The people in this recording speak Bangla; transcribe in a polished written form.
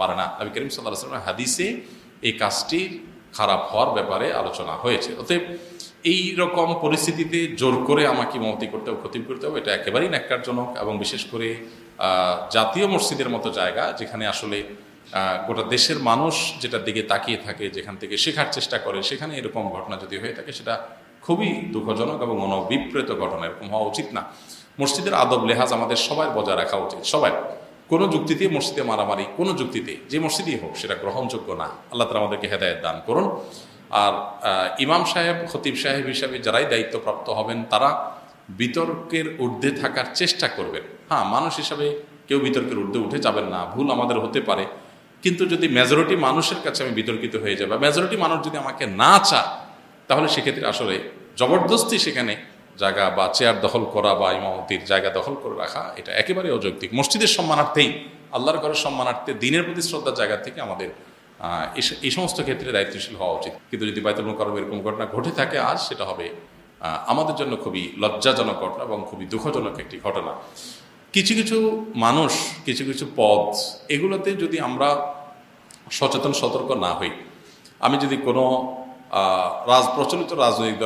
পারে না। নবী করিম সাল্লাল্লাহু আলাইহি ওয়াসাল্লামের হাদিসে এই কাজটির খারাপ হওয়ার ব্যাপারে আলোচনা হয়েছে। অতএব এই রকম পরিস্থিতিতে জোর করে আমাকে ইমামতি করতে হবে, খতিব করতে হবে, এটা একেবারেই ন্যাক্কারজনক। এবং বিশেষ করে জাতীয় মসজিদের মতো জায়গা, যেখানে আসলে গোটা দেশের মানুষ যেটার দিকে তাকিয়ে থাকে, যেখান থেকে শেখার চেষ্টা করে, সেখানে এরকম ঘটনা যদি হয়ে থাকে সেটা খুবই দুঃখজনক এবং মনোবিপ্রেত ঘটনা। এরকম হওয়া উচিত না। মসজিদের আদব লেহাজ আমাদের সবাই বজায় রাখা উচিত। সবাই, কোনো যুক্তিতে মসজিদে মারামারি, কোনো যুক্তিতে যে মসজিদই হোক, সেটা গ্রহণযোগ্য না। আল্লাহ তাআলা আমাদেরকে হেদায়েত দান করুন। আর ইমাম সাহেব, খতিব সাহেব হিসাবে যারাই দায়িত্বপ্রাপ্ত হবেন, তারা বিতর্কের ঊর্ধ্বে থাকার চেষ্টা করবেন। হ্যাঁ, মানুষ হিসাবে কেউ বিতর্কের ঊর্ধ্বে উঠে যাবেন না, ভুল আমাদের হতে পারে। কিন্তু যদি মেজরিটি মানুষের কাছে আমি বিতর্কিত হয়ে যাই, বা মেজরিটি মানুষ যদি আমাকে না চায়, তাহলে সেক্ষেত্রে আসলে জবরদস্তি সেখানে জায়গা বা চেয়ার দখল করা বা ইমামতির জায়গা দখল করে রাখা, এটা একেবারে অযৌক্তিক। মসজিদের সম্মানার্থেই, আল্লাহর ঘরের সম্মানার্থে, দিনের প্রতি শ্রদ্ধার জায়গা থেকে আমাদের এই সমস্ত ক্ষেত্রে দায়িত্বশীল হওয়া উচিত। কিন্তু যদি বাইতুল মুকাররমে এরকম ঘটনা ঘটে থাকে আজ, সেটা হবে আমাদের জন্য খুবই লজ্জাজনক ঘটনা এবং খুবই দুঃখজনক একটি ঘটনা। কিছু কিছু মানুষ, কিছু কিছু পদ, এগুলোতে যদি আমরা সচেতন সতর্ক না হই, আমি যদি কোনো প্রচলিত রাজনৈতিক